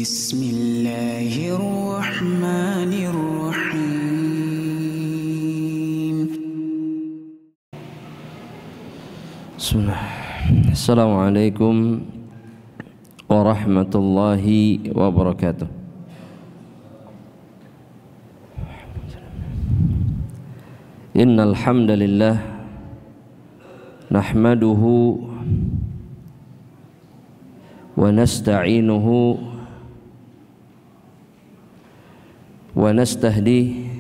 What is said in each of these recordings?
Bismillahirrahmanirrahim. Assalamualaikum warahmatullahi wabarakatuh. Innal hamdalillah nahmaduhu wa nasta'inuhu wa nastahdihi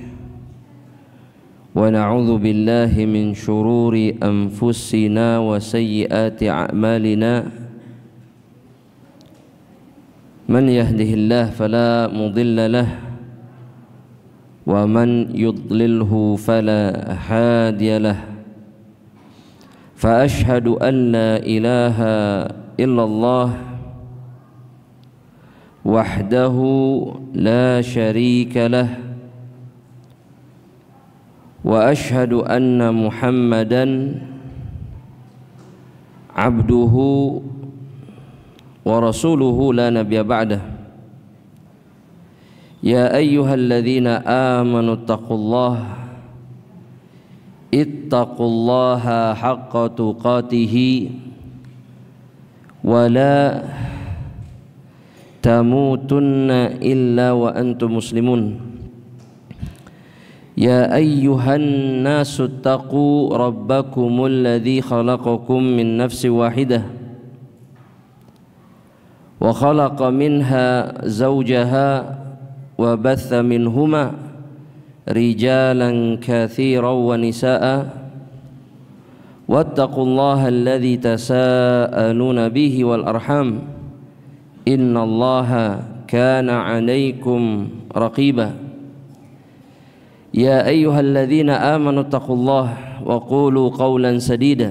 wa na'udzu billahi min syururi anfusina wa sayyiati a'malina. Man yahdihillahu fala mudilla lahu wa man yudlilhu fala hadiya lahu. Fa ashhadu an la ilaha illallah wahdahu la syarika lah wa ashhadu anna Muhammadan abduhu wa rasuluhu la nabiyya ba'dah. Ya ayyuhalladzina amanu ittaqullaha haqqa tuqatih wa la tamutunna illa wa antum muslimun. Ya ayyuhan nasu taqu rabbakumul ladzi khalaqakum min nafsin wahidah wa khalaqa minha zawjaha wa batha minhuma rijalan katsiran wa nisaa wattaqullaha alladzi tasaaluna bihi wal arham innallaha kana 'alaikum raqiba. Ya ayyuhalladzina amanu taqullaha wa qulu qawlan sadida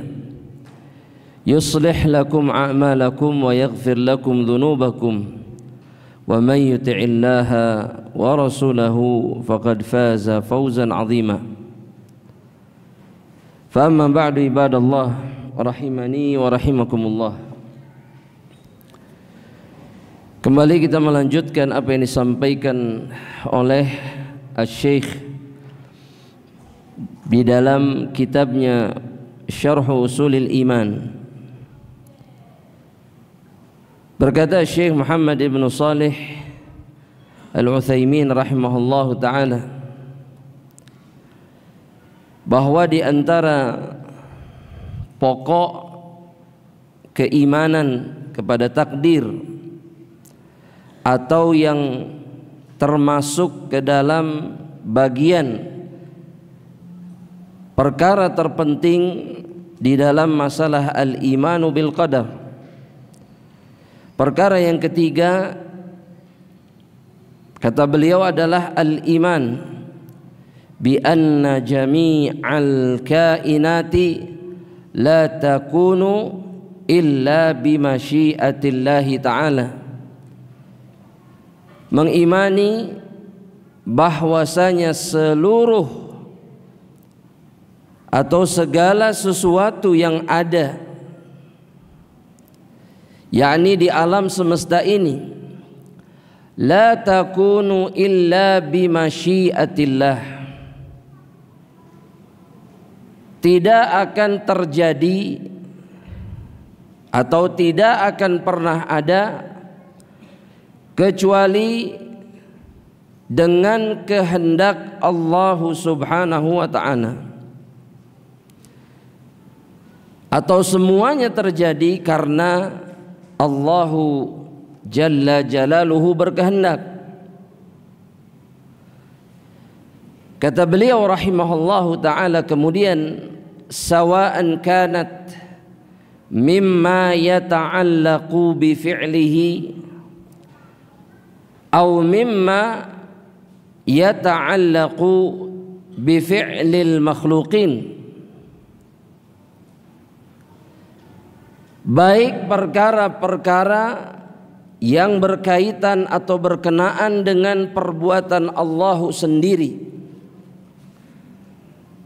yuslih lakum a'malakum wa yaghfir lakum dhunubakum wa man yuti'illaha wa rasulahu faqad faza fawzan 'azima. Fa amma ba'du ibadallah rahimani wa rahimakumullah. Kembali kita melanjutkan apa yang disampaikan oleh Asy-Syaikh di dalam kitabnya Syarh Ushulil Iman. Berkata Syekh Muhammad ibn Shalih Al-Utsaimin rahimahullahu ta'ala bahwa di antara pokok keimanan kepada takdir atau yang termasuk ke dalam bagian perkara terpenting di dalam masalah al-imanu bil qadar, perkara yang ketiga kata beliau adalah al-iman bi anna jami'al kainati la takunu illa bi masyiatillahi ta'ala. Mengimani bahwasanya seluruh atau segala sesuatu yang ada, yakni di alam semesta ini, la takunu illa bimasyiatillah, tidak akan terjadi atau tidak akan pernah ada kecuali dengan kehendak Allah Subhanahu wa ta'ala, atau semuanya terjadi karena Allahu Jalla Jalaluhu berkehendak. Kata beliau rahimahullahu ta'ala kemudian, sawa'an kanat mimma yata'allaqu bi fi'lihi aw mimma yata'allaqu bi fi'lil makhluqin, baik perkara-perkara yang berkaitan atau berkenaan dengan perbuatan Allah sendiri,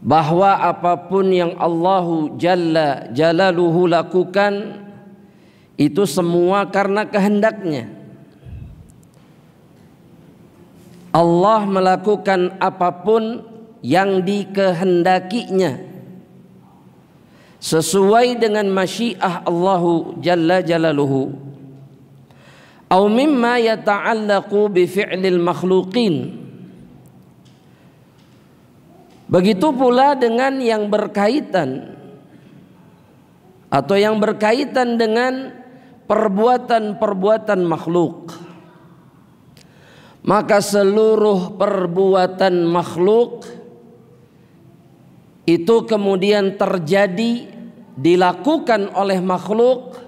bahwa apapun yang Allahu Jalla Jalaluhu lakukan itu semua karena kehendaknya. Allah melakukan apapun yang dikehendakinya sesuai dengan masyiah Allahu Jalla Jalaluhu, au mimma yata'allaqu bi fi'lil makhluqin. Begitu pula dengan yang berkaitan atau yang berkaitan dengan perbuatan-perbuatan makhluk. Maka seluruh perbuatan makhluk itu kemudian terjadi, dilakukan oleh makhluk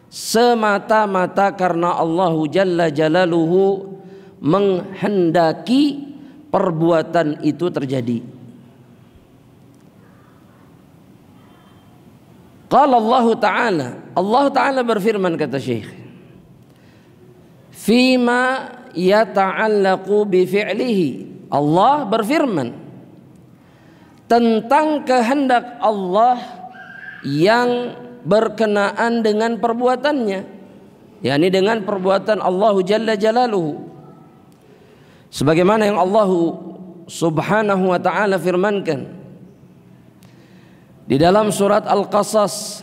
semata-mata karena Allah Jalla Jalaluhu menghendaki perbuatan itu terjadi. Qala Allah Ta'ala berfirman, kata Syekh, fima yata'allaqu bi fi'lihi. Allah berfirman tentang kehendak Allah yang berkenaan dengan perbuatannya, yakni dengan perbuatan Allah Jalla Jalaluhu, sebagaimana yang Allah Subhanahu wa ta'ala firmankan di dalam surat Al-Qasas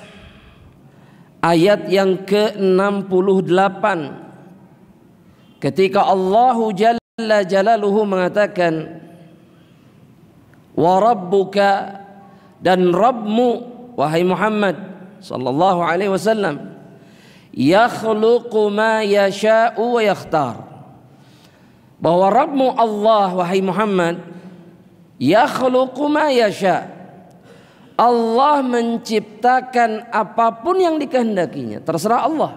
ayat yang ke-68, ketika Allah Jalla Jalaluhu mengatakan, wa rabbuka, dan Rabbmu wahai Muhammad sallallahu alaihi wasallam, yakhluqu ma yasha'u wa yakhtar, bahwa Rabbmu Allah wahai Muhammad, yakhluqu ma yasha', Allah menciptakan apapun yang dikehendakinya, terserah Allah,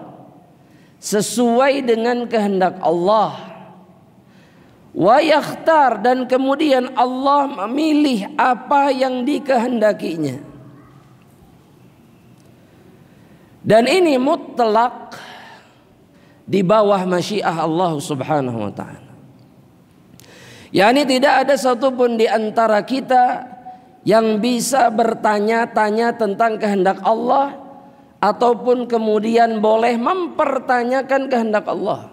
sesuai dengan kehendak Allah. Wa yakhtar, dan kemudian Allah memilih apa yang dikehendakinya. Dan ini mutlak di bawah masyiah Allah Subhanahu wa ta'ala. Yani tidak ada satupun di antara kita yang bisa bertanya-tanya tentang kehendak Allah ataupun kemudian boleh mempertanyakan kehendak Allah.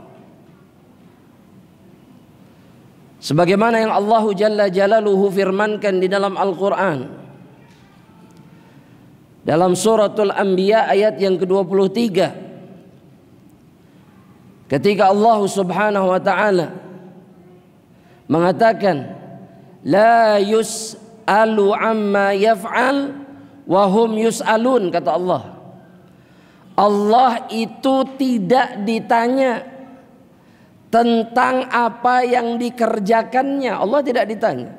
Sebagaimana yang Allah Jalla Jalaluhu firmankan di dalam Al-Quran, dalam suratul Anbiya ayat yang ke-23, ketika Allah Subhanahu wa ta'ala mengatakan, la yus'alu amma yaf'al wa hum yus'alun, kata Allah, Allah itu tidak ditanya tentang apa yang dikerjakannya. Allah tidak ditanya.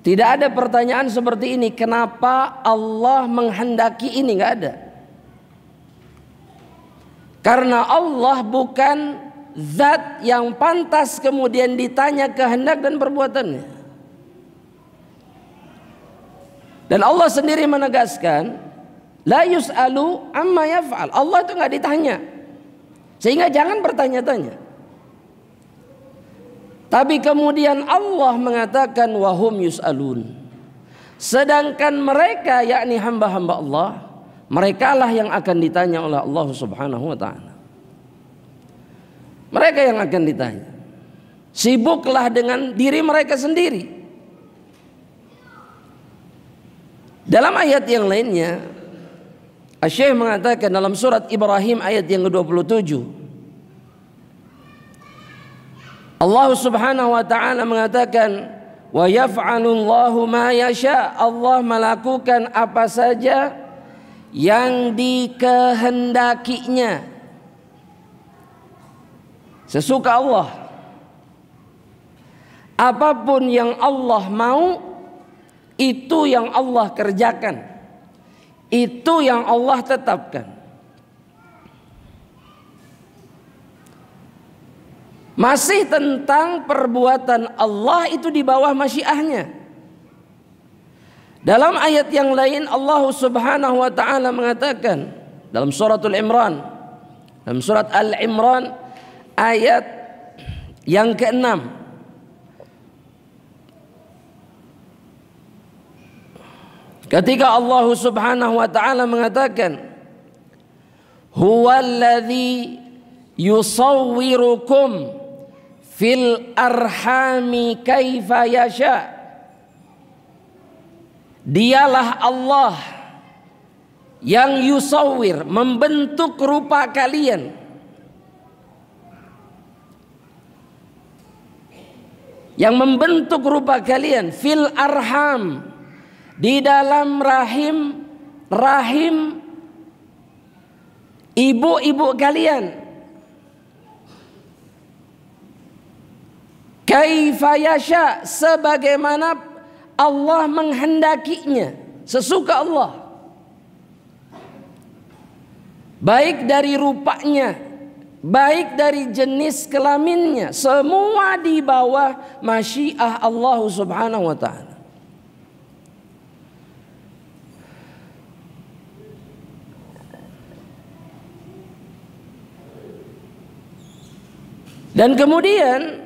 Tidak ada pertanyaan seperti ini, kenapa Allah menghendaki ini, nggak ada. Karena Allah bukan zat yang pantas kemudian ditanya kehendak dan perbuatannya. Dan Allah sendiri menegaskan, la yus'alu amma yaf'al, Allah itu nggak ditanya, sehingga jangan bertanya-tanya. Tapi kemudian Allah mengatakan wahum yus'alun, sedangkan mereka, yakni hamba-hamba Allah, merekalah yang akan ditanya oleh Allah Subhanahu wa ta'ala. Mereka yang akan ditanya. Sibuklah dengan diri mereka sendiri. Dalam ayat yang lainnya, Syekh mengatakan dalam surat Ibrahim ayat yang ke-27, Allah Subhanahu wa ta'ala mengatakan, wa yaf'alullahu ma yasha, Allah melakukan apa saja yang dikehendakinya, sesuka Allah. Apapun yang Allah mau, itu yang Allah kerjakan, itu yang Allah tetapkan. Masih tentang perbuatan Allah itu di bawah masyiahnya. Dalam ayat yang lain Allah Subhanahu wa ta'ala mengatakan dalam suratul Imran, dalam surat Al-Imran ayat yang ke-6, ketika Allah Subhanahu wa ta'ala mengatakan, huwallazi yusawwirukum fil arhami kaifa yasha. Dialah Allah yang yusawwir, membentuk rupa kalian. Yang membentuk rupa kalian fil arham, di dalam rahim ibu-ibu kalian. Kaifa yasha, sebagaimana Allah menghendakinya, sesuka Allah. Baik dari rupanya, baik dari jenis kelaminnya, semua di bawah masyiah Allah Subhanahu wa ta'ala. Dan kemudian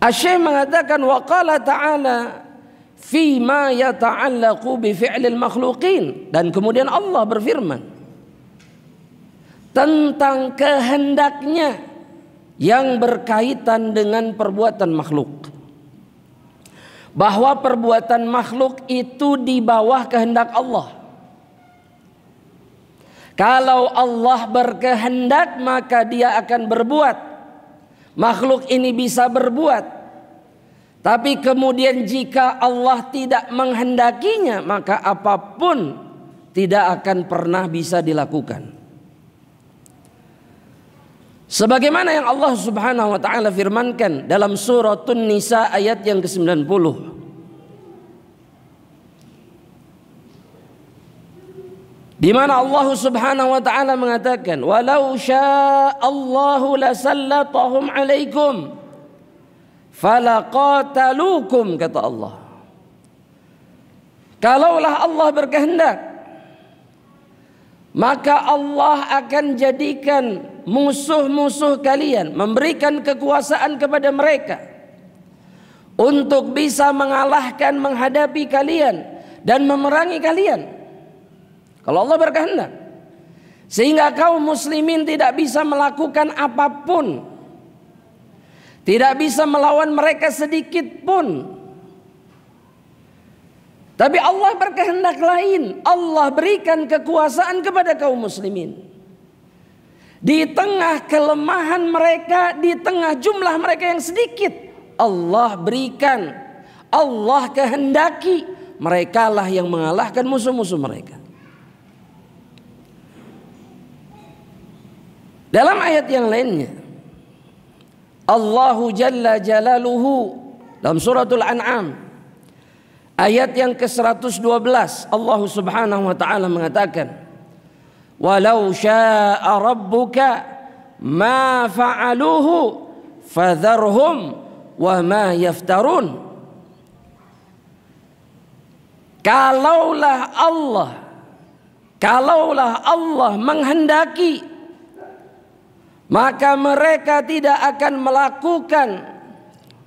Asy-Syaikh mengatakan wa qala ta'ala fi ma yata'allaqu bi fi'lil makhluqin, dan kemudian Allah berfirman tentang kehendaknya yang berkaitan dengan perbuatan makhluk, bahwa perbuatan makhluk itu di bawah kehendak Allah. Kalau Allah berkehendak maka dia akan berbuat, makhluk ini bisa berbuat. Tapi kemudian jika Allah tidak menghendakinya, maka apapun tidak akan pernah bisa dilakukan. Sebagaimana yang Allah Subhanahu wa ta'ala firmankan dalam suratun Nisa ayat yang ke-90. Di mana Allah Subhanahu wa ta'ala mengatakan, walau sya'allahu lasallatahum alaikum falaqatalukum, kata Allah. Kalaulah Allah berkehendak, maka Allah akan jadikan musuh-musuh kalian, memberikan kekuasaan kepada mereka untuk bisa mengalahkan, menghadapi kalian dan memerangi kalian. Kalau Allah berkehendak, sehingga kaum muslimin tidak bisa melakukan apapun, tidak bisa melawan mereka sedikit pun. Tapi Allah berkehendak lain. Allah berikan kekuasaan kepada kaum muslimin. Di tengah kelemahan mereka, di tengah jumlah mereka yang sedikit, Allah berikan, Allah kehendaki, merekalah yang mengalahkan musuh-musuh mereka. Dalam ayat yang lainnya, Allahu Jalla Jalaluhu dalam suratul An'am ayat yang ke-112, Allah Subhanahu wa ta'ala mengatakan, walau syaa rabbuka ma fa'aluhu fadharhum wa ma yaftarun. Kalaulah Allah menghendaki, maka mereka tidak akan melakukan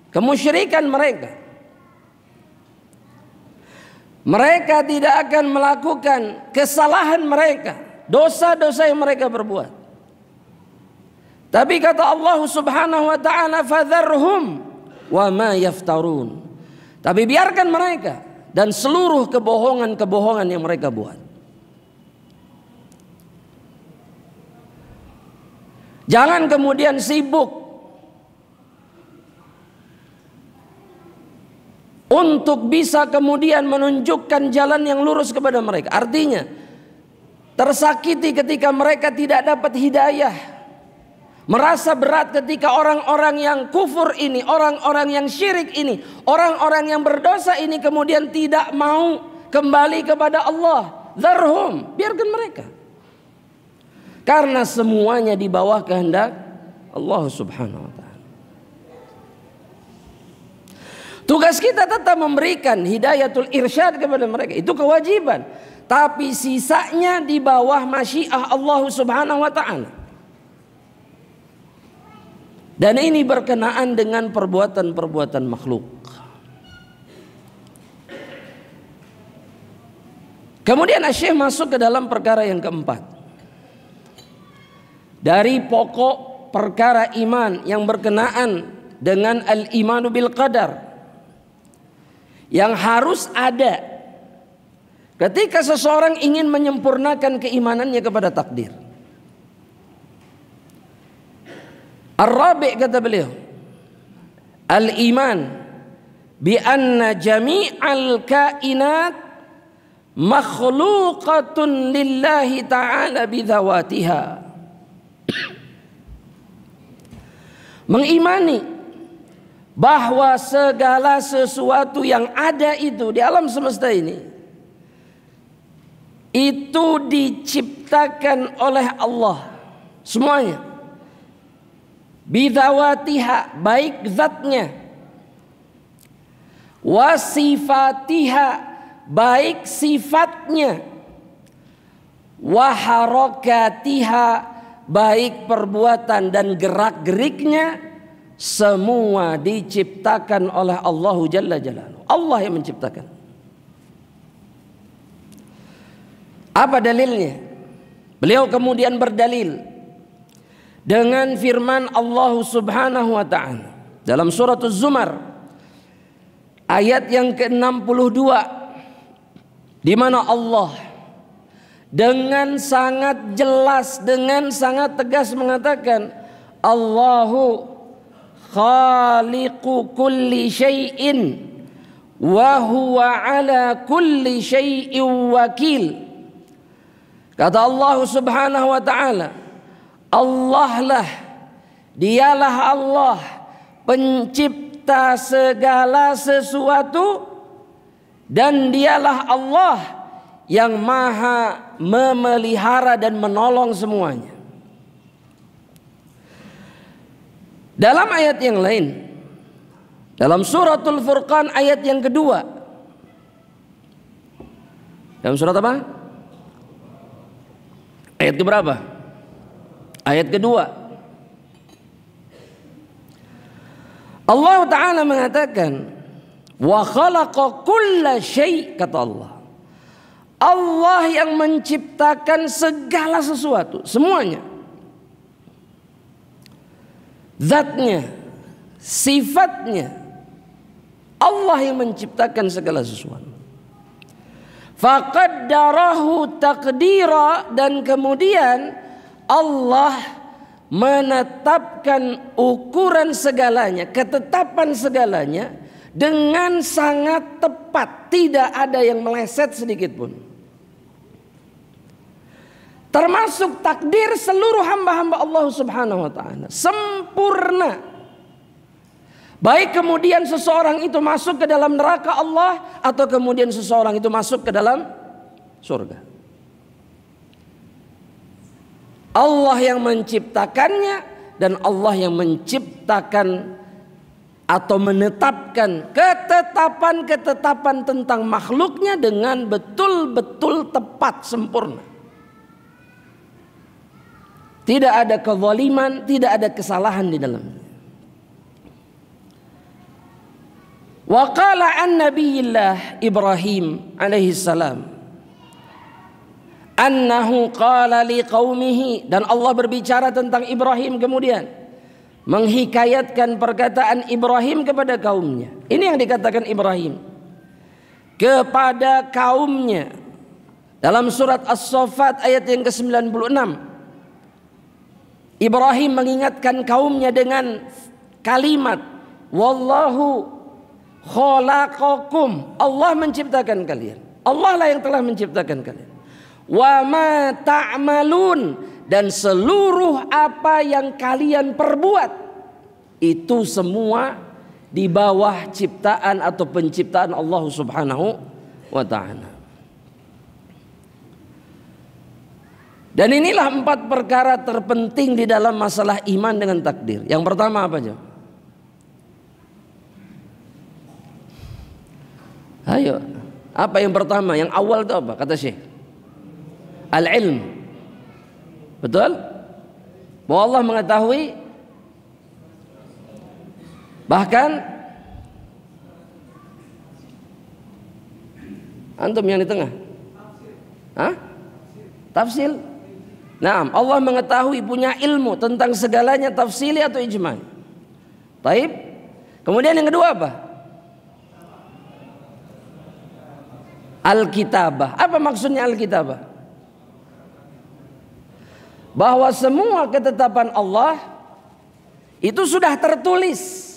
kemusyrikan mereka. Mereka tidak akan melakukan kesalahan mereka, dosa-dosa yang mereka berbuat. Tapi kata Allah Subhanahu wa ta'ala, fadharhum wa ma yaftarun. Tapi biarkan mereka dan seluruh kebohongan-kebohongan yang mereka buat. Jangan kemudian sibuk untuk bisa kemudian menunjukkan jalan yang lurus kepada mereka. Artinya tersakiti ketika mereka tidak dapat hidayah, merasa berat ketika orang-orang yang kufur ini, orang-orang yang syirik ini, orang-orang yang berdosa ini kemudian tidak mau kembali kepada Allah. Dharhum, biarkan mereka. Karena semuanya di bawah kehendak Allah Subhanahu wa ta'ala. Tugas kita tetap memberikan hidayatul irsyad kepada mereka, itu kewajiban. Tapi sisanya di bawah masyiah Allah Subhanahu wa ta'ala. Dan ini berkenaan dengan perbuatan-perbuatan makhluk. Kemudian Asy-Syaikh masuk ke dalam perkara yang keempat. Dari pokok perkara iman yang berkenaan dengan al-imanu bil qadar yang harus ada ketika seseorang ingin menyempurnakan keimanannya kepada takdir. Ar-rabi' kata beliau, al-iman bi anna jami'al kainat makhluqatun lillahi ta'ala bidzawatiha. Mengimani bahwa segala sesuatu yang ada itu di alam semesta ini itu diciptakan oleh Allah semuanya. Bidzawatiha, baik zatnya, wasifatiha, baik sifatnya, waharokatiha, baik perbuatan dan gerak-geriknya, semua diciptakan oleh Allah Jalla Jalaluhu. Allah yang menciptakan. Apa dalilnya? Beliau kemudian berdalil dengan firman Allah Subhanahu wa taala dalam surat Az-Zumar ayat yang ke-62, di mana Allah dengan sangat jelas, dengan sangat tegas mengatakan, Allahu khaliqu kulli syai'in wa huwa ala kulli syai'in wakil. Kata Allah Subhanahu wa taala, Allah lah, dialah Allah pencipta segala sesuatu, dan dialah Allah yang maha memelihara dan menolong semuanya. Dalam ayat yang lain, dalam suratul Furqan ayat yang kedua, dalam surat apa? Ayat keberapa? Ayat kedua, Allah Ta'ala mengatakan, wa khalaqa kulla syai', kata Allah, Allah yang menciptakan segala sesuatu, semuanya, zatnya, sifatnya, Allah yang menciptakan segala sesuatu. Faqaddarahu taqdira, dan kemudian Allah menetapkan ukuran segalanya, ketetapan segalanya dengan sangat tepat, tidak ada yang meleset sedikit pun. Termasuk takdir seluruh hamba-hamba Allah Subhanahu wa taala sempurna. Baik kemudian seseorang itu masuk ke dalam neraka Allah, atau kemudian seseorang itu masuk ke dalam surga. Allah yang menciptakannya, dan Allah yang menciptakan atau menetapkan ketetapan-ketetapan tentang makhluknya dengan betul-betul tepat, sempurna. Tidak ada kezaliman, tidak ada kesalahan di dalamnya. Wa qala an nabiyillah Ibrahim alaihi salam annahu qala liqaumihi, dan Allah berbicara tentang Ibrahim kemudian menghikayatkan perkataan Ibrahim kepada kaumnya. Ini yang dikatakan Ibrahim kepada kaumnya dalam surat As-Saffat ayat yang ke-96. Ibrahim mengingatkan kaumnya dengan kalimat wallahu khalaqakum, Allah menciptakan kalian, Allah lah yang telah menciptakan kalian. Wa ma ta'malun, dan seluruh apa yang kalian perbuat itu semua di bawah ciptaan atau penciptaan Allah Subhanahu wa taala. Dan inilah 4 perkara terpenting di dalam masalah iman dengan takdir. Yang pertama apa aja? Ayo, apa yang pertama? Yang awal itu apa? Kata Syekh, al-ilm. Betul? Bahwa Allah mengetahui, bahkan antum yang di tengah, hah? Tafsil. Naam, Allah mengetahui, punya ilmu tentang segalanya, tafsili atau ijmal. Baik. Kemudian yang kedua apa? Al-kitabah. Apa maksudnya al-kitabah? Bahwa semua ketetapan Allah itu sudah tertulis.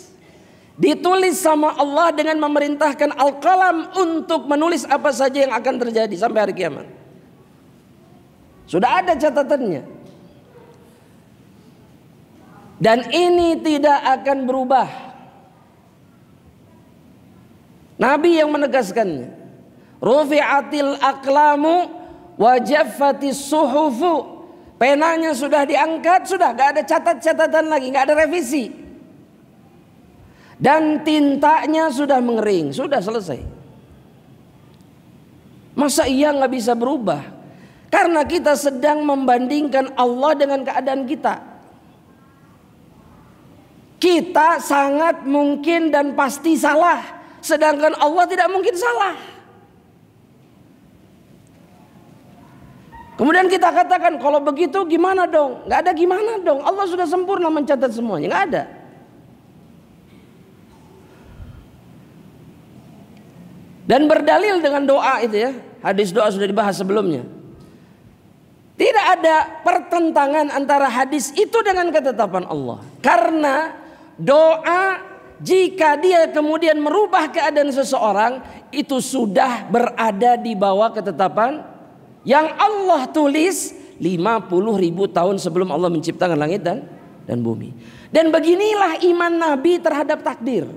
Ditulis sama Allah dengan memerintahkan al-qalam untuk menulis apa saja yang akan terjadi sampai hari kiamat. Sudah ada catatannya. Dan ini tidak akan berubah. Nabi yang menegaskannya. Rufi'atil aqlamu wa jaffatis suhufu. Penanya sudah diangkat, sudah gak ada catatan lagi, gak ada revisi. Dan tintanya sudah mengering, sudah selesai. Masa iya gak bisa berubah? Karena kita sedang membandingkan Allah dengan keadaan kita. Kita sangat mungkin dan pasti salah, sedangkan Allah tidak mungkin salah. Kemudian kita katakan, kalau begitu gimana dong? Gak ada gimana dong, Allah sudah sempurna mencatat semuanya. Gak ada. Dan berdalil dengan doa itu ya, hadis doa sudah dibahas sebelumnya. Tidak ada pertentangan antara hadis itu dengan ketetapan Allah. Karena doa jika dia kemudian merubah keadaan seseorang, itu sudah berada di bawah ketetapan yang Allah tulis 50.000 tahun sebelum Allah menciptakan langit dan bumi. Dan beginilah iman Nabi terhadap takdir.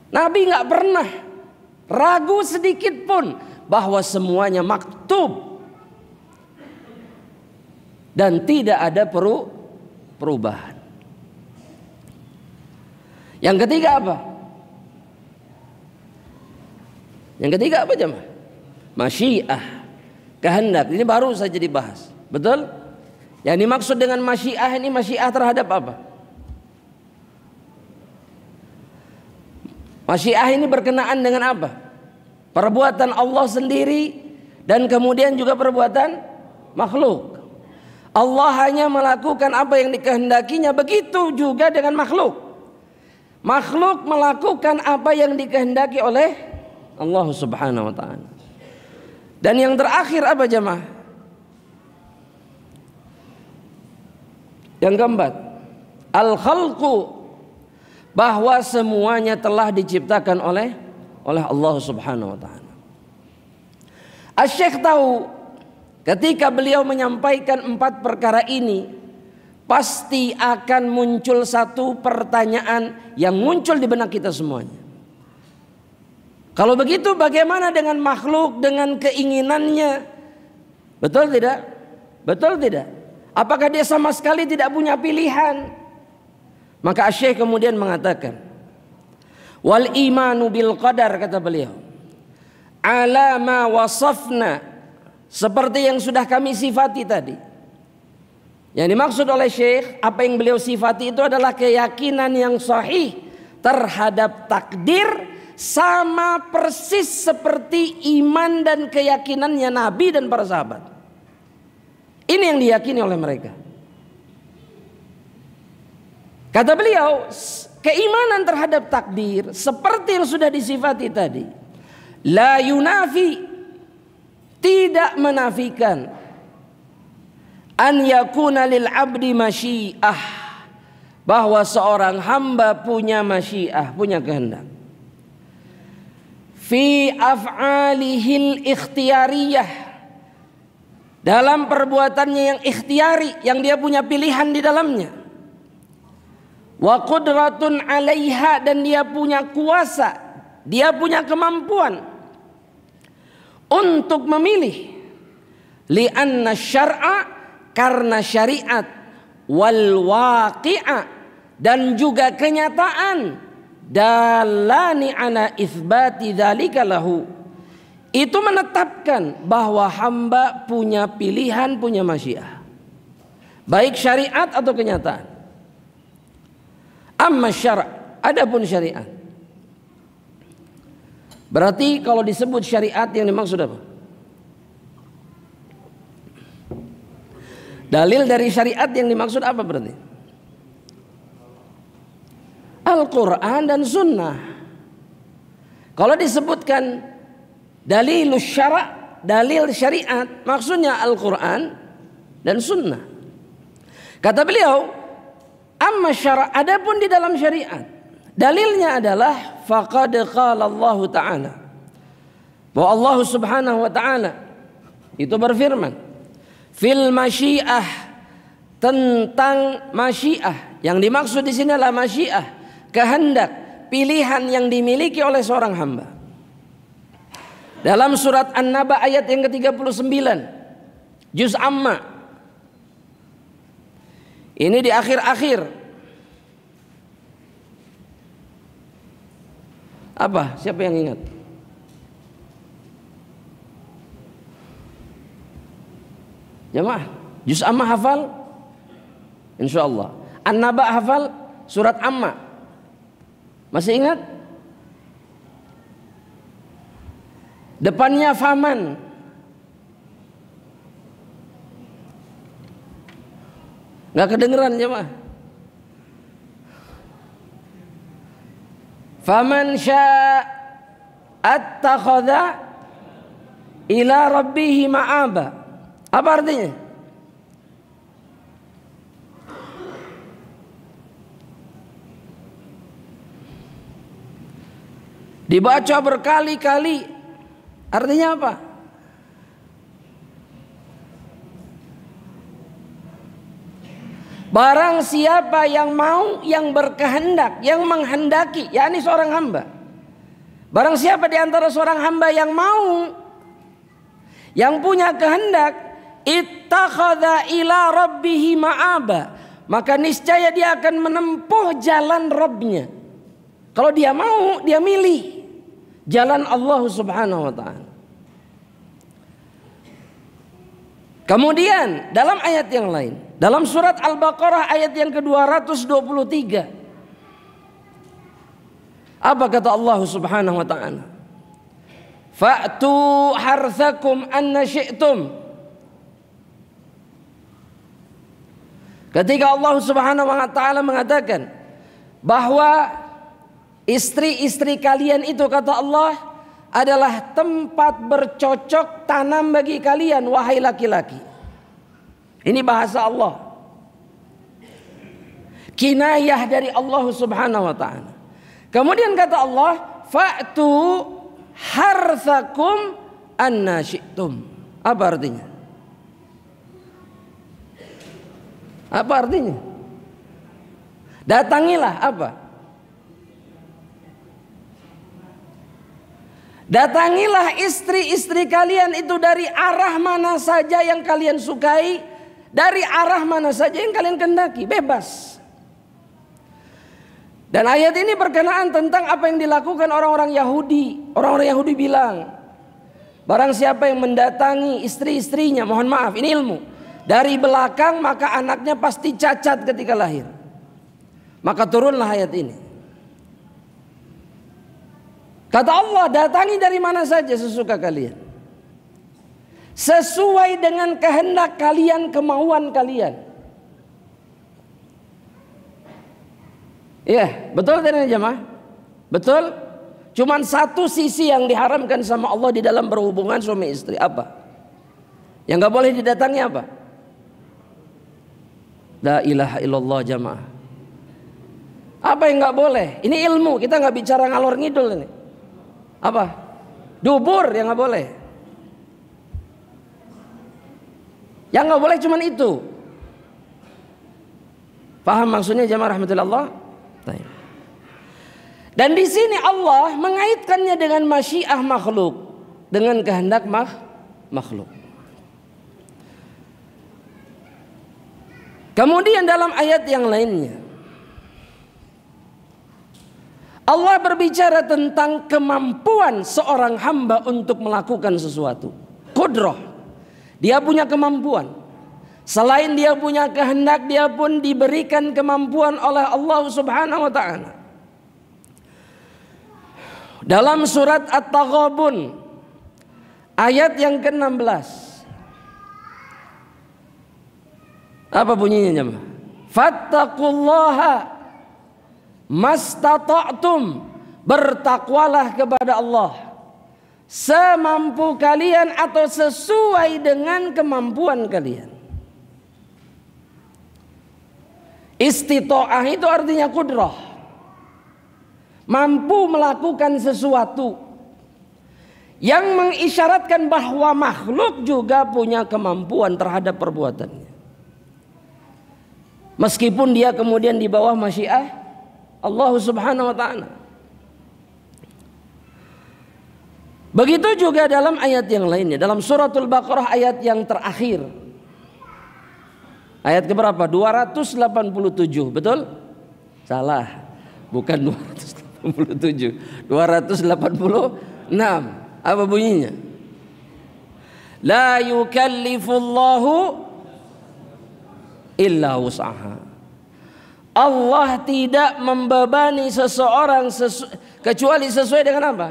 Nabi gak pernah ragu sedikit pun bahwa semuanya maktub dan tidak ada perubahan. Yang ketiga apa? Yang ketiga apa jemaah? Masyiah, kehendak. Ini baru saja dibahas. Betul? Yang dimaksud dengan masyiah ini masyiah terhadap apa? Masyiah ini berkenaan dengan apa? Perbuatan Allah sendiri dan kemudian juga perbuatan makhluk. Allah hanya melakukan apa yang dikehendakinya, begitu juga dengan makhluk. Makhluk melakukan apa yang dikehendaki oleh Allah Subhanahu wa taala. Dan yang terakhir apa jemaah? Yang keempat, al-khalqu, bahwa semuanya telah diciptakan oleh Allah Subhanahu wa taala. Asy-Syaikh tahu ketika beliau menyampaikan 4 perkara ini, pasti akan muncul satu pertanyaan yang muncul di benak kita semuanya. Kalau begitu bagaimana dengan makhluk dengan keinginannya? Betul tidak? Betul tidak? Apakah dia sama sekali tidak punya pilihan? Maka Asy-Syaikh kemudian mengatakan, wal imanu bil qadar, kata beliau, ala ma wasafna, seperti yang sudah kami sifati tadi. Yang dimaksud oleh Syekh, apa yang beliau sifati itu adalah keyakinan yang sahih terhadap takdir, sama persis seperti iman dan keyakinannya Nabi dan para sahabat. Ini yang diyakini oleh mereka. Kata beliau, keimanan terhadap takdir seperti yang sudah disifati tadi, la yunafi, tidak menafikan, an yakuna lil abdi masyiah, bahwa seorang hamba punya masyiah, punya kehendak, fi af'alihil ikhtiyariyah, dalam perbuatannya yang ikhtiari, yang dia punya pilihan di dalamnya, wa qudratun 'alaiha, dan dia punya kuasa, dia punya kemampuan untuk memilih, li'anna syar'a, karena syariat, wal waqi'a, dan juga kenyataan, dalani ala itsbati dzalika lahu, itu menetapkan bahwa hamba punya pilihan, punya masyiah, baik syariat atau kenyataan. Amma syara', adapun syariat, berarti kalau disebut syariat yang dimaksud apa? Dalil dari syariat yang dimaksud apa berarti? Al-Quran dan Sunnah. Kalau disebutkan dalilus syara', dalil syariat, maksudnya Al-Quran dan Sunnah. Kata beliau, amma syara', adapun di dalam syariat, dalilnya adalah faqad qala Allah Ta'ala, bahwa Allah Subhanahu wa Ta'ala itu berfirman fil masyiah, tentang masyiah. Yang dimaksud di sini adalah masyiah, kehendak, pilihan yang dimiliki oleh seorang hamba. Dalam surat An-Naba ayat yang ke-39, juz amma. Ini di akhir-akhir. Apa? Siapa yang ingat? Jamaah, juz amma hafal? Insyaallah. An-Naba hafal? Surat Amma masih ingat? Depannya faman. Nggak kedengeran jemaah. Faman sya'attakhadha ila rabbihi ma'aba. Apa artinya? Dibaca berkali-kali. Artinya apa? Barang siapa yang mau, yang berkehendak, yang menghendaki, yakni seorang hamba. Barang siapa di antara seorang hamba yang mau, yang punya kehendak, ittakhadha ila rabbihi ma'aba, maka niscaya dia akan menempuh jalan Rabbnya. Kalau dia mau, dia milih jalan Allah Subhanahu wa Ta'ala. Kemudian dalam ayat yang lain, dalam surat Al-Baqarah ayat yang ke-223, apa kata Allah Subhanahu wa Ta'ala? Fa'tu harthakum anna syi'tum. Ketika Allah Subhanahu wa Ta'ala mengatakan bahwa istri-istri kalian itu, kata Allah, adalah tempat bercocok tanam bagi kalian, wahai laki-laki. Ini bahasa Allah, kinayah dari Allah Subhanahu wa Ta'ala. Kemudian kata Allah, fa'tu harthakum anna syi'tum. Apa artinya? Apa artinya? Datangilah apa? Datangilah istri-istri kalian itu dari arah mana saja yang kalian sukai, dari arah mana saja yang kalian kehendaki, bebas. Dan ayat ini berkenaan tentang apa yang dilakukan orang-orang Yahudi. Orang-orang Yahudi bilang, barang siapa yang mendatangi istri-istrinya, mohon maaf, ini ilmu, dari belakang, maka anaknya pasti cacat ketika lahir. Maka turunlah ayat ini. Kata Allah, datangi dari mana saja sesuka kalian, sesuai dengan kehendak kalian, kemauan kalian. Iya, betul tidak jemaah? Betul. Cuman satu sisi yang diharamkan sama Allah di dalam berhubungan suami istri. Apa? Yang gak boleh didatangi apa? La ilaha illallah jemaah. Apa yang gak boleh? Ini ilmu, kita gak bicara ngalor ngidul ini. Apa? Dubur yang nggak boleh. Yang nggak boleh cuman itu. Paham maksudnya jamaah rahmatullah? Dan di sini Allah mengaitkannya dengan masyiah makhluk, dengan kehendak makhluk. Kemudian dalam ayat yang lainnya, Allah berbicara tentang kemampuan seorang hamba untuk melakukan sesuatu. Qudrah. Dia punya kemampuan. Selain dia punya kehendak, dia pun diberikan kemampuan oleh Allah Subhanahu wa Ta'ala. Dalam surat At-Taghabun ayat yang ke-16, Apa bunyinya jemaah? Fattaqullaha mastata'tum, bertakwalah kepada Allah semampu kalian atau sesuai dengan kemampuan kalian. Istita'ah itu artinya kudrah, mampu melakukan sesuatu, yang mengisyaratkan bahwa makhluk juga punya kemampuan terhadap perbuatannya, meskipun dia kemudian di bawah masyiah Allah Subhanahu wa ta'ala. Begitu juga dalam ayat yang lainnya, dalam suratul Baqarah ayat yang terakhir, ayat keberapa? 287, betul? Salah, bukan 287, 286. Apa bunyinya? La yukallifullahu illa wus'aha. Allah tidak membebani seseorang kecuali sesuai dengan apa?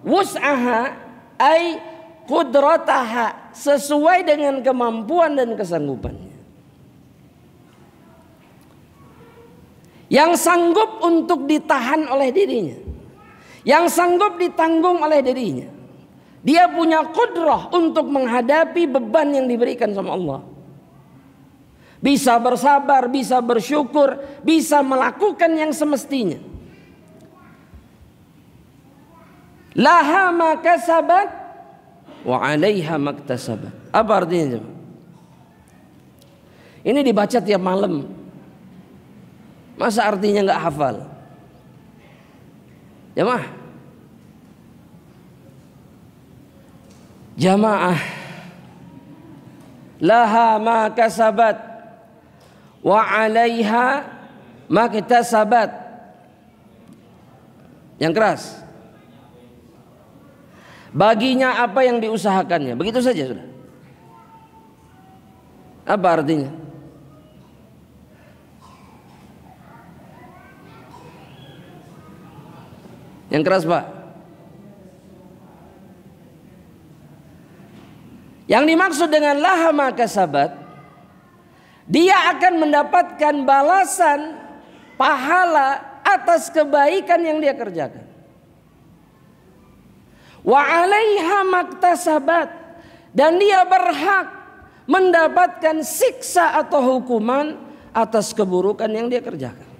Wus'aha ay qudrataha, sesuai dengan kemampuan dan kesanggupannya. Yang sanggup untuk ditahan oleh dirinya, yang sanggup ditanggung oleh dirinya. Dia punya kudrah untuk menghadapi beban yang diberikan sama Allah. Bisa bersabar, bisa bersyukur, bisa melakukan yang semestinya. Laha ma kasabat wa 'alaiha maktasabat. Apa artinya? Ini dibaca tiap malam. Masa artinya enggak hafal? Jamaah, laha ma kasabat wa 'alaiha maktasabat. Yang keras. Baginya apa yang diusahakannya. Begitu saja sudah. Apa artinya? Yang keras, Pak. Yang dimaksud dengan laha ma kasabat, dia akan mendapatkan balasan pahala atas kebaikan yang dia kerjakan. Wa 'alaiha maktasabat, dan dia berhak mendapatkan siksa atau hukuman atas keburukan yang dia kerjakan.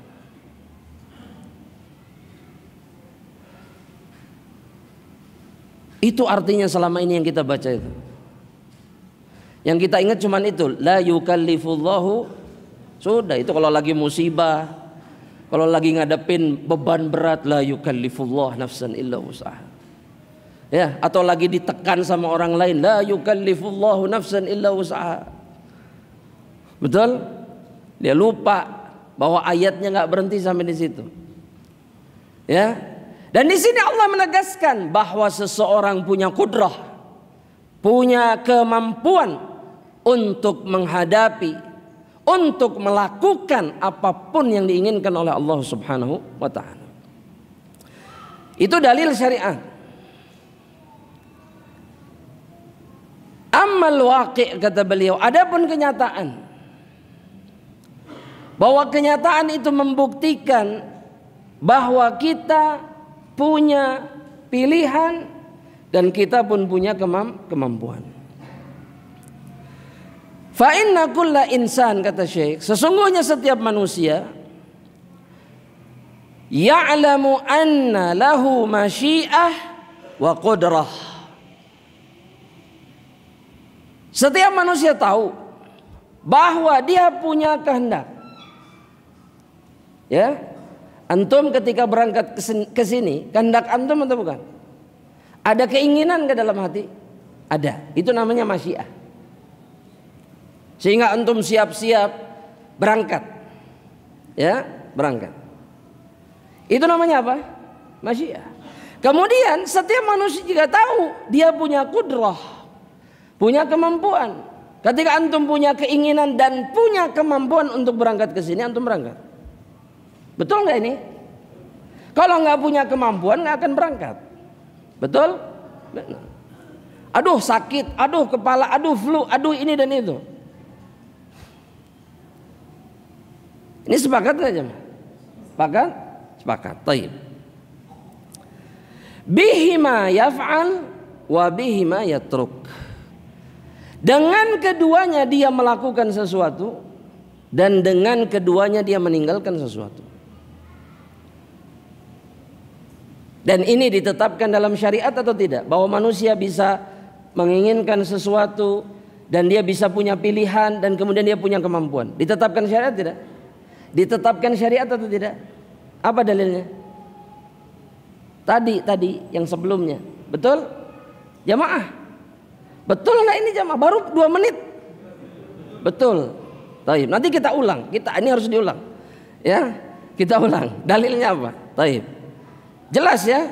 Itu artinya selama ini yang kita baca itu. Yang kita ingat cuman itu, la yukallifullahu. Sudah, itu kalau lagi musibah, kalau lagi ngadepin beban berat, la yukallifullah nafsan illa wus'aha. Ya, atau lagi ditekan sama orang lain, la yukallifullahu nafsan illa wus'aha. Betul? Dia lupa bahwa ayatnya enggak berhenti sampai di situ. Ya. Dan di sini Allah menegaskan bahwa seseorang punya kudrah, punya kemampuan untuk menghadapi, untuk melakukan apapun yang diinginkan oleh Allah Subhanahu wa ta'ala. Itu dalil syariat. Ammal waqi', kata beliau, adapun kenyataan, bahwa kenyataan itu membuktikan bahwa kita punya pilihan dan kita pun punya kemampuan. Fa inna kulla insan, kata Syekh, sesungguhnya setiap manusia ya'lamu anna lahu masyiah wa qudrah. Setiap manusia tahu bahwa dia punya kehendak. Ya, antum ketika berangkat ke sini, kehendak antum atau bukan? Ada keinginan ke dalam hati? Ada. Itu namanya masyiah. Sehingga antum siap-siap berangkat. Ya, berangkat. Itu namanya apa? Masyiah. Kemudian setiap manusia juga tahu dia punya kudrah, punya kemampuan. Ketika antum punya keinginan dan punya kemampuan untuk berangkat ke sini, antum berangkat. Betul nggak ini? Kalau nggak punya kemampuan nggak akan berangkat. Betul? Benar. Aduh sakit, aduh kepala, aduh flu, aduh ini dan itu. Ini sepakat saja. Sepakat? Sepakat. Taib. Bihima yaf'al wa bihima yatruk. Dengan keduanya dia melakukan sesuatu dan dengan keduanya dia meninggalkan sesuatu. Dan ini ditetapkan dalam syariat atau tidak? Bahwa manusia bisa menginginkan sesuatu dan dia bisa punya pilihan dan kemudian dia punya kemampuan. Ditetapkan syariat tidak? Ditetapkan syariat atau tidak? Apa dalilnya? Tadi yang sebelumnya. Betul? Jamaah. Betul nggak ini jamaah? Baru 2 menit. Betul. Taib. Nanti kita ulang. Ini harus diulang. Ya, kita ulang. Dalilnya apa? Taib. Jelas ya?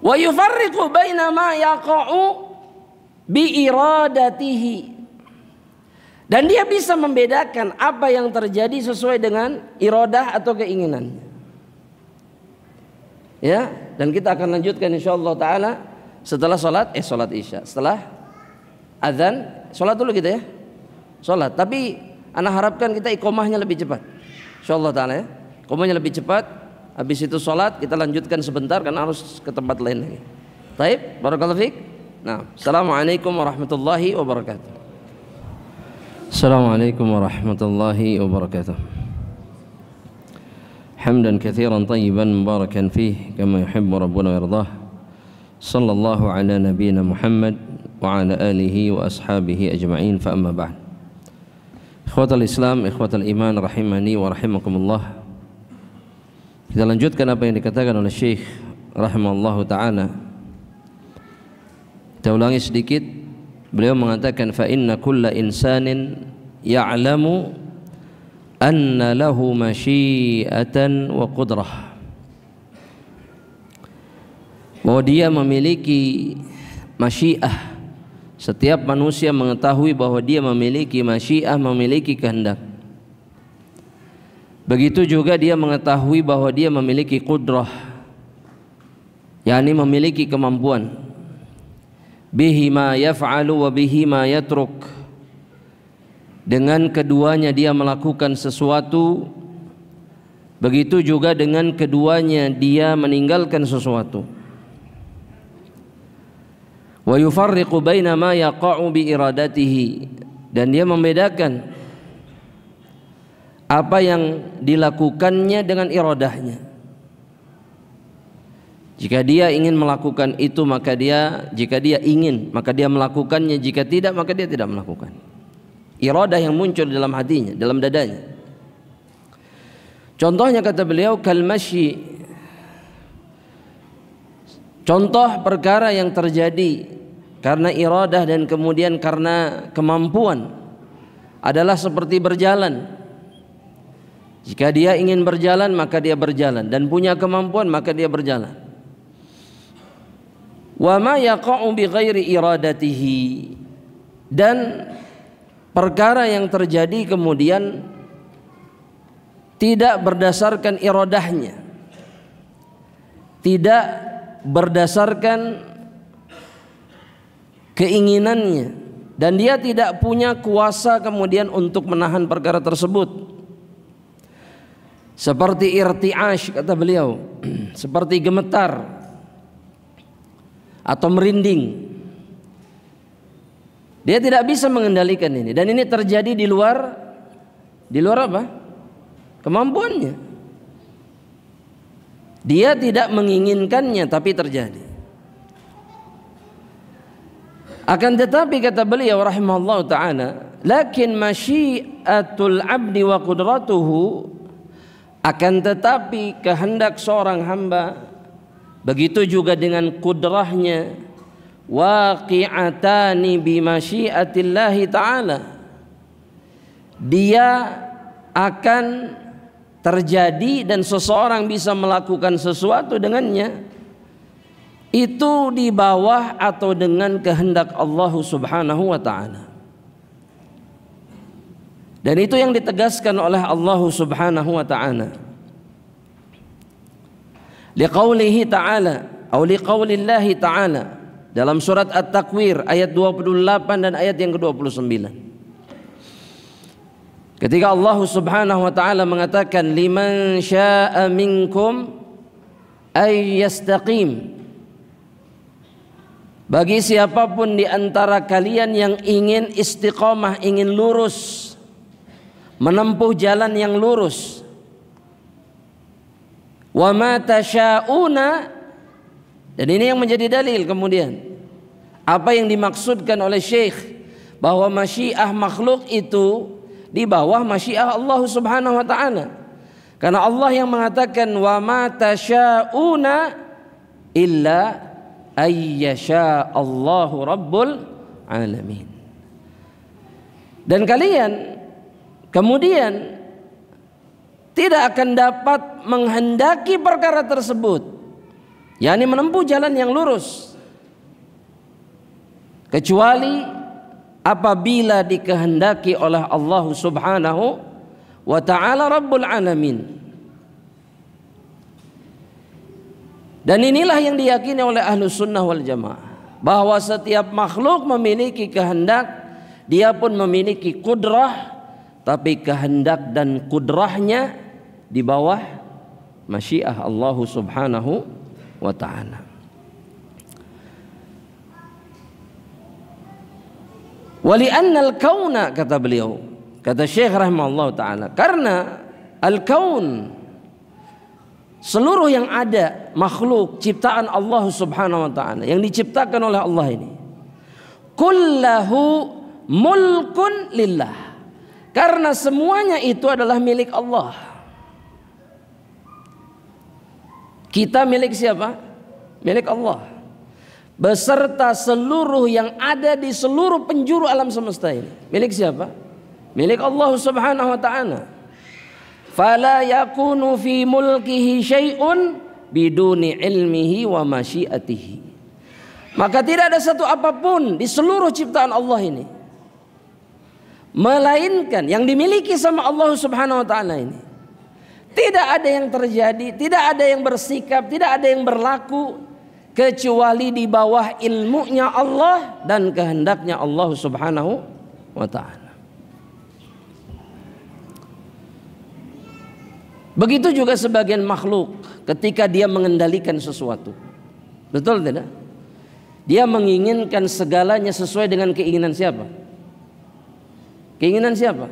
Wa yufarriqu baina ma yaqa'u bi iradatihi. Dan dia bisa membedakan apa yang terjadi sesuai dengan iradah atau keinginan. Ya, dan kita akan lanjutkan insyaallah taala setelah salat Isya. Setelah azan, salat dulu kita ya. Salat, tapi ana harapkan kita iqomahnya lebih cepat. Insyaallah taala ya. Iqomahnya lebih cepat. Habis itu salat kita lanjutkan sebentar karena harus ke tempat lain lagi. Baik, barakallahu fiik. Nah, assalamualaikum warahmatullahi wabarakatuh. Assalamualaikum warahmatullahi wabarakatuh. Hamdan katsiran tayyiban mubarakan fihi kama yuhibbu rabbuna wa yardah. Sallallahu ala nabiyyina Muhammad wa ala alihi wa ashabihi ajma'in, fa amma ba'd. Ikhwatal Islam, ikhwatal iman rahimani wa rahimakumullah. Kita lanjutkan apa yang dikatakan oleh Syekh rahimallahu taala. Kita ulangi sedikit. Beliau mengatakan fa inna kulla insanin ya'lamu anna lahu masyiatan wa qudrah. Bahwa dia memiliki masyiah. Setiap manusia mengetahui bahwa dia memiliki masyiah, memiliki kehendak. Begitu juga dia mengetahui bahwa dia memiliki qudrah, yakni memiliki kemampuan. Bihi ma yaf'alu wa bihi ma yatruk. Dengan keduanya dia melakukan sesuatu, begitu juga dengan keduanya dia meninggalkan sesuatu. Wa yufarriqu baina ma yaqa'u bi iradatihi. Dan dia membedakan apa yang dilakukannya dengan iradahnya. Jika dia ingin melakukan itu maka jika dia ingin maka dia melakukannya, jika tidak maka dia tidak melakukan. Iradah yang muncul dalam hatinya, dalam dadanya. Contohnya kata beliau kalmasyi. Contoh perkara yang terjadi karena iradah dan kemudian karena kemampuan adalah seperti berjalan. Jika dia ingin berjalan maka dia berjalan, dan punya kemampuan maka dia berjalan. Wa ma yaqa'u bi ghairi iradatihi. Dan perkara yang terjadi kemudian tidak berdasarkan iradahnya, tidak berdasarkan keinginannya, dan dia tidak punya kuasa kemudian untuk menahan perkara tersebut. Seperti irti'ash kata beliau, seperti gemetar atau merinding. Dia tidak bisa mengendalikan ini, dan ini terjadi di luar apa? Kemampuannya. Dia tidak menginginkannya tapi terjadi. Akan tetapi kata beliau rahimahullah ta'ala, lakin masyiatul abdi wa qudratuhu, akan tetapi kehendak seorang hamba, begitu juga dengan kudrahnya, waqi'atani bi masyiatillahi ta'ala, dia akan terjadi dan seseorang bisa melakukan sesuatu dengannya, itu di bawah atau dengan kehendak Allah Subhanahu wa ta'ala. Dan itu yang ditegaskan oleh Allah Subhanahu wa ta'ala. Liqaulihi ta'ala atau liqaulillahi ta'ala dalam surat At-Takwir ayat 28 dan ayat yang ke-29. Ketika Allah Subhanahu wa taala mengatakan liman syaa'a minkum ay yastaqim, bagi siapapun di antara kalian yang ingin istiqomah, ingin lurus, menempuh jalan yang lurus. Wa ma tasya'una, dan ini yang menjadi dalil kemudian apa yang dimaksudkan oleh Syekh bahwa masyiah makhluk itu di bawah masyiah Allah Subhanahu wa taala. Karena Allah yang mengatakan wa ma tasya'una illa ayyasha Allahu rabbul alamin. Dan kalian kemudian tidak akan dapat menghendaki perkara tersebut, yakni menempuh jalan yang lurus, kecuali apabila dikehendaki oleh Allah Subhanahu wa ta'ala Rabbul Alamin. Dan inilah yang diyakini oleh Ahlus Sunnah wal Jamaah, bahwa setiap makhluk memiliki kehendak, dia pun memiliki kudrah, tapi kehendak dan kudrahnya di bawah masyiah Allah Subhanahu wa ta'ala. Wali'annal kauna, kata beliau, kata Syekh rahimahullah ta'ala, karena al-kaun, seluruh yang ada, makhluk ciptaan Allah Subhanahu wa ta'ala, yang diciptakan oleh Allah ini, kullahu mulkun lillah, karena semuanya itu adalah milik Allah. Kita milik siapa? Milik Allah, beserta seluruh yang ada di seluruh penjuru alam semesta ini. Milik siapa? Milik Allah Subhanahu wa ta'ala. Fala yakunu fi mulkihi syai'un biduni ilmihi wa masyiatihi. Maka tidak ada satu apapun di seluruh ciptaan Allah ini melainkan yang dimiliki sama Allah Subhanahu wa ta'ala ini. Tidak ada yang terjadi, tidak ada yang bersikap, tidak ada yang berlaku kecuali di bawah ilmunya Allah dan kehendaknya Allah Subhanahu wa ta'ala. Begitu juga sebagian makhluk ketika dia mengendalikan sesuatu. Betul tidak? Dia menginginkan segalanya sesuai dengan keinginan siapa? Keinginan siapa?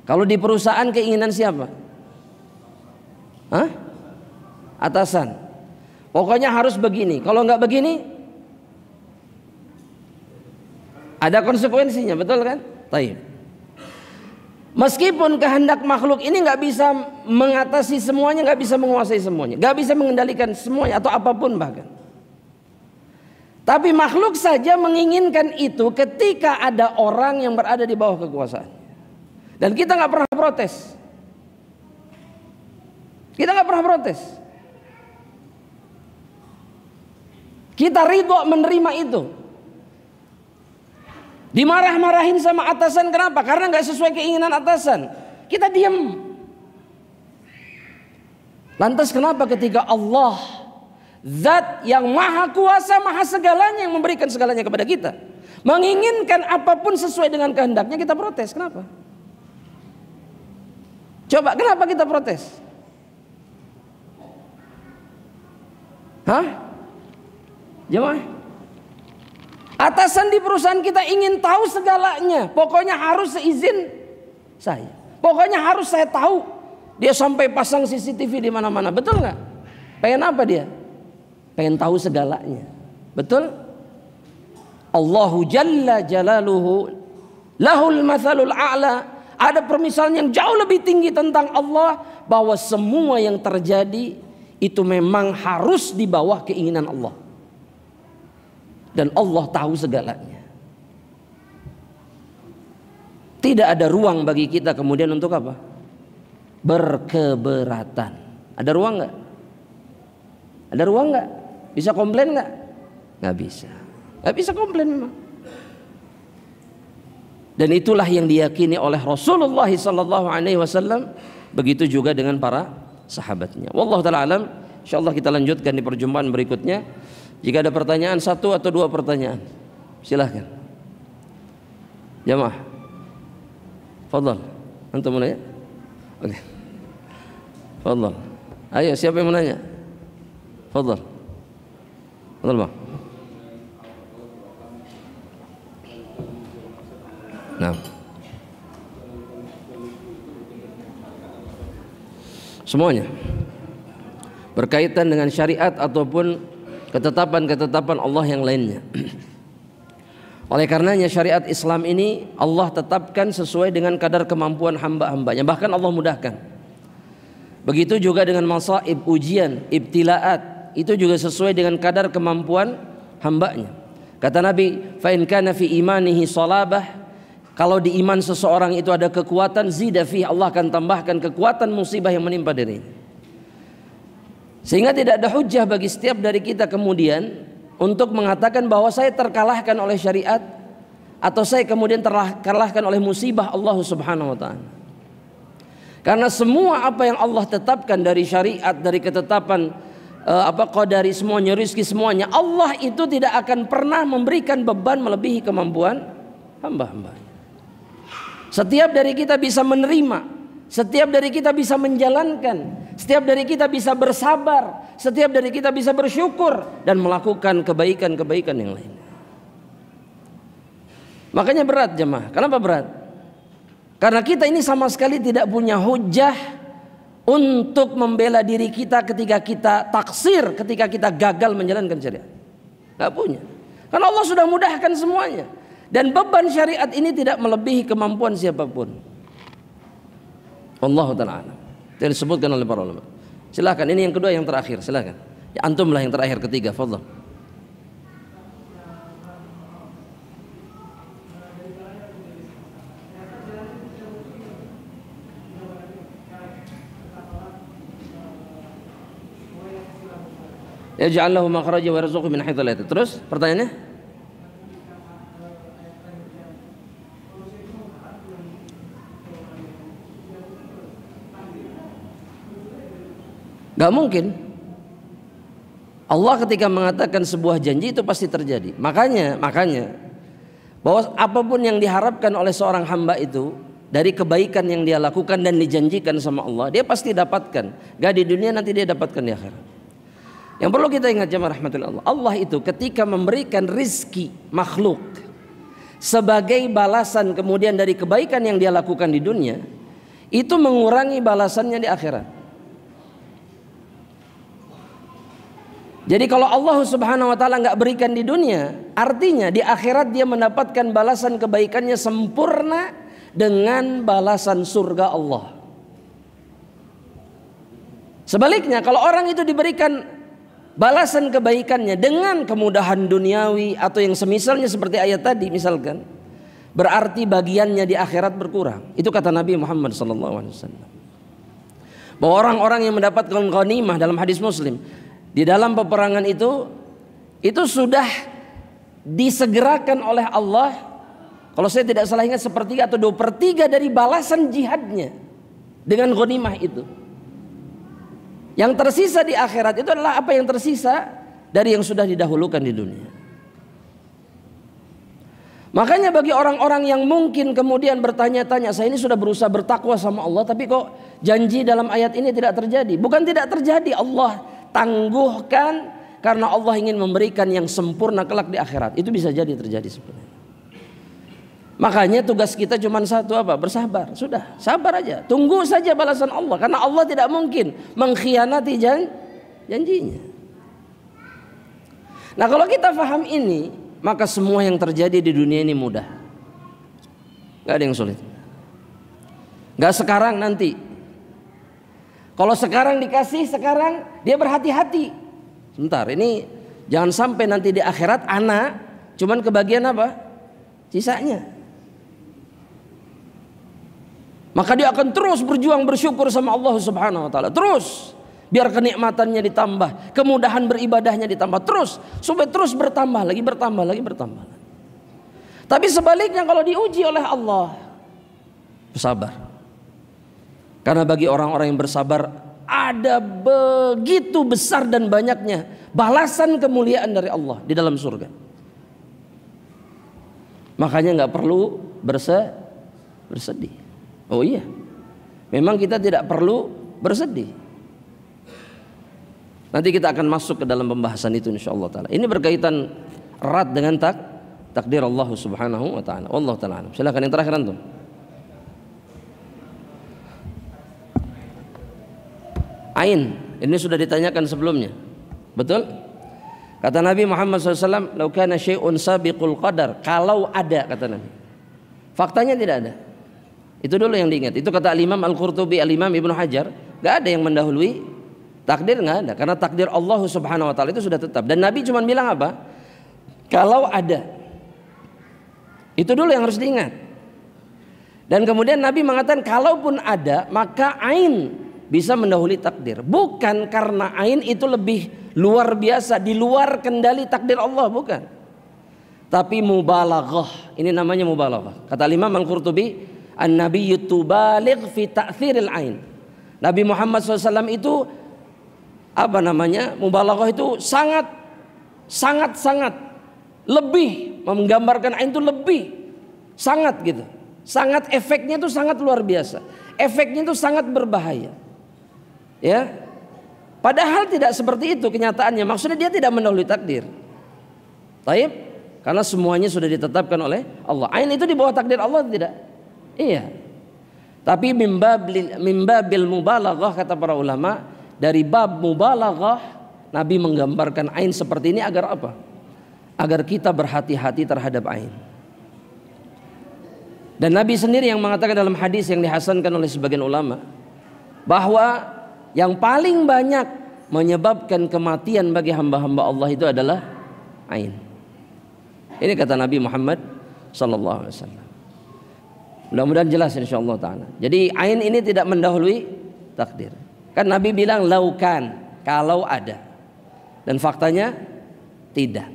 Kalau di perusahaan keinginan siapa? Hah? Atasan. Pokoknya harus begini. Kalau nggak begini, ada konsekuensinya, betul kan? Taib. Meskipun kehendak makhluk ini nggak bisa mengatasi semuanya, nggak bisa menguasai semuanya, nggak bisa mengendalikan semuanya atau apapun bahkan. Tapi makhluk saja menginginkan itu ketika ada orang yang berada di bawah kekuasaan. Dan kita nggak pernah protes. Kita nggak pernah protes. Kita ridho menerima itu. Dimarah-marahin sama atasan, kenapa? Karena nggak sesuai keinginan atasan. Kita diam. Lantas kenapa ketika Allah, Zat yang maha kuasa, maha segalanya, yang memberikan segalanya kepada kita, menginginkan apapun sesuai dengan kehendaknya, kita protes? Kenapa? Coba, kenapa kita protes? Hah? Jemaah, atasan di perusahaan kita ingin tahu segalanya. Pokoknya harus seizin saya. Pokoknya harus saya tahu. Dia sampai pasang CCTV di mana-mana. Betul nggak? Pengen apa dia? Pengen tahu segalanya. Betul? Allahu Jalla Jalaluhu lahul mathalul a'la. Ada permisalan yang jauh lebih tinggi tentang Allah, bahwa semua yang terjadi itu memang harus di bawah keinginan Allah. Dan Allah tahu segalanya. Tidak ada ruang bagi kita kemudian untuk apa? Berkeberatan. Ada ruang nggak? Ada ruang nggak? Bisa komplain nggak? Nggak bisa. Nggak bisa komplain memang. Dan itulah yang diyakini oleh Rasulullah SAW. Begitu juga dengan para sahabatnya. Wallahu ta'ala alam. InsyaAllah kita lanjutkan di perjumpaan berikutnya. Jika ada pertanyaan, satu atau dua pertanyaan, silahkan. Jamaah, fadhal. Antum mau nanya? Oke. Fadhal. Ayo, siapa yang mau nanya? Fadhal. Fadhal, Bang. Nah. Semuanya berkaitan dengan syariat ataupun ketetapan-ketetapan Allah yang lainnya. Oleh karenanya syariat Islam ini Allah tetapkan sesuai dengan kadar kemampuan hamba-hambanya. Bahkan Allah mudahkan. Begitu juga dengan masaib, ujian, ibtilaat, itu juga sesuai dengan kadar kemampuan hambanya. Kata Nabi, fa in kana fi imanihi salabah, kalau di iman seseorang itu ada kekuatan, zida fi, Allah akan tambahkan kekuatan musibah yang menimpa dirinya. Sehingga tidak ada hujjah bagi setiap dari kita kemudian untuk mengatakan bahwa saya terkalahkan oleh syariat atau saya kemudian terkalahkan oleh musibah Allah Subhanahu wa taala. Karena semua apa yang Allah tetapkan dari syariat, dari ketetapan qadari semuanya, rizki semuanya, Allah itu tidak akan pernah memberikan beban melebihi kemampuan hamba-hamba. Setiap dari kita bisa menerima, setiap dari kita bisa menjalankan, setiap dari kita bisa bersabar, setiap dari kita bisa bersyukur dan melakukan kebaikan-kebaikan yang lain. Makanya berat jemaah. Kenapa berat? Karena kita ini sama sekali tidak punya hujah untuk membela diri kita ketika kita taksir, ketika kita gagal menjalankan syariat. Gak punya. Karena Allah sudah mudahkan semuanya. Dan beban syariat ini tidak melebihi kemampuan siapapun. Wallahu ta'ala. Yang disebutkan oleh para ulama. Silakan, ini yang kedua, yang terakhir, silakan. Ya, antumlah yang terakhir, ketiga, fadhal. Yaj'al lahu makhraja wa yarzuqhu min haitsu la yahtasib. Terus pertanyaannya? Gak mungkin. Allah ketika mengatakan sebuah janji itu pasti terjadi. Makanya bahwa apapun yang diharapkan oleh seorang hamba itu dari kebaikan yang dia lakukan dan dijanjikan sama Allah, dia pasti dapatkan. Gak di dunia, nanti dia dapatkan di akhirat. Yang perlu kita ingat jemaah rahmatullah Allah, Allah itu ketika memberikan rizki makhluk sebagai balasan kemudian dari kebaikan yang dia lakukan di dunia, itu mengurangi balasannya di akhirat. Jadi kalau Allah Subhanahu wa taala enggak berikan di dunia, artinya di akhirat dia mendapatkan balasan kebaikannya sempurna dengan balasan surga Allah. Sebaliknya kalau orang itu diberikan balasan kebaikannya dengan kemudahan duniawi atau yang semisalnya seperti ayat tadi misalkan, berarti bagiannya di akhirat berkurang. Itu kata Nabi Muhammad SAW. Bahwa orang-orang yang mendapatkan ghanimah dalam hadis Muslim, di dalam peperangan itu sudah disegerakan oleh Allah, kalau saya tidak salah ingat, 1/3 atau 2/3 dari balasan jihadnya dengan ghanimah itu. Yang tersisa di akhirat itu adalah apa yang tersisa dari yang sudah didahulukan di dunia. Makanya bagi orang-orang yang mungkin kemudian bertanya-tanya, saya ini sudah berusaha bertakwa sama Allah, tapi kok janji dalam ayat ini tidak terjadi. Bukan tidak terjadi, Allah tangguhkan karena Allah ingin memberikan yang sempurna kelak di akhirat. Itu bisa jadi terjadi sebenarnya. Makanya tugas kita cuma satu, apa? Bersabar. Sudah, sabar aja. Tunggu saja balasan Allah, karena Allah tidak mungkin mengkhianati janjinya. Nah, kalau kita paham ini, maka semua yang terjadi di dunia ini mudah. Gak ada yang sulit. Gak sekarang, nanti. Kalau sekarang dikasih, sekarang dia berhati-hati. Sebentar, ini jangan sampai nanti di akhirat anak cuman kebagian apa? Sisanya. Maka dia akan terus berjuang bersyukur sama Allah Subhanahu wa taala. Terus biar kenikmatannya ditambah, kemudahan beribadahnya ditambah terus, supaya terus bertambah lagi. Tapi sebaliknya kalau diuji oleh Allah, bersabar. Karena bagi orang-orang yang bersabar ada begitu besar dan banyaknya balasan kemuliaan dari Allah di dalam surga. Makanya nggak perlu bersedih. Oh iya, memang kita tidak perlu bersedih. Nanti kita akan masuk ke dalam pembahasan itu insyaallah taala. Ini berkaitan erat dengan takdir Allah Subhanahu wa taala. Wallahu taala. Silakan yang terakhir antum. Ain, ini sudah ditanyakan sebelumnya. Betul? Kata Nabi Muhammad SAW, "Lau kana syai'un sabiqul qadar." Kalau ada, kata Nabi. Faktanya tidak ada. Itu dulu yang diingat. Itu kata Imam Al-Qurtubi, Al-Imam Ibnu Hajar, enggak ada yang mendahului takdir, enggak ada. Karena takdir Allah Subhanahu wa taala itu sudah tetap. Dan Nabi cuma bilang apa? Kalau ada. Itu dulu yang harus diingat. Dan kemudian Nabi mengatakan kalaupun ada, maka ain bisa mendahului takdir. Bukan karena ain itu lebih luar biasa, di luar kendali takdir Allah, bukan. Tapi mubalaghah. Ini namanya mubalaghah. Kata Imam Al-Qurtubi, an-nabiyyu tubaligh fi ta'thiril ain. Nabi Muhammad SAW itu apa namanya? Mubalaghah itu sangat lebih menggambarkan ain itu lebih sangat gitu. Sangat, efeknya itu sangat luar biasa. Efeknya itu sangat berbahaya. Ya, padahal tidak seperti itu kenyataannya. Maksudnya dia tidak mendahului takdir. Taib, karena semuanya sudah ditetapkan oleh Allah. Ain itu di bawah takdir Allah tidak? Iya. Tapi mimbabil mubalaghah, kata para ulama, dari bab mubalaghah Nabi menggambarkan ain seperti ini agar apa? Agar kita berhati-hati terhadap ain. Dan Nabi sendiri yang mengatakan dalam hadis yang dihasankan oleh sebagian ulama bahwa yang paling banyak menyebabkan kematian bagi hamba-hamba Allah itu adalah ain. Ini kata Nabi Muhammad sallallahu alaihi wasallam. Mudah-mudahan jelas insyaallah taala. Jadi ain ini tidak mendahului takdir. Kan Nabi bilang laukan, kalau ada. Dan faktanya tidak.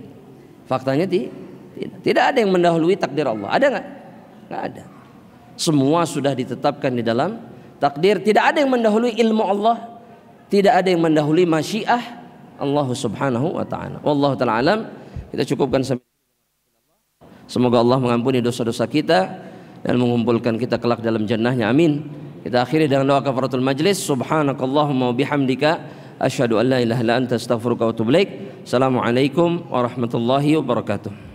Faktanya tidak. Tidak ada yang mendahului takdir Allah. Ada enggak? Enggak ada. Semua sudah ditetapkan di dalam takdir. Tidak ada yang mendahului ilmu Allah. Tidak ada yang mendahului masyiah Allah Subhanahu wa taala. Wallahu taala alam. Kita cukupkan sampai. Semoga Allah mengampuni dosa-dosa kita dan mengumpulkan kita kelak dalam jannahnya. Amin. Kita akhiri dengan doa kafaratul majlis. Subhanakallahumma wa bihamdika asyhadu an la ilaha illa anta astaghfiruka wa atubu ilaik. Assalamualaikum warahmatullahi wabarakatuh.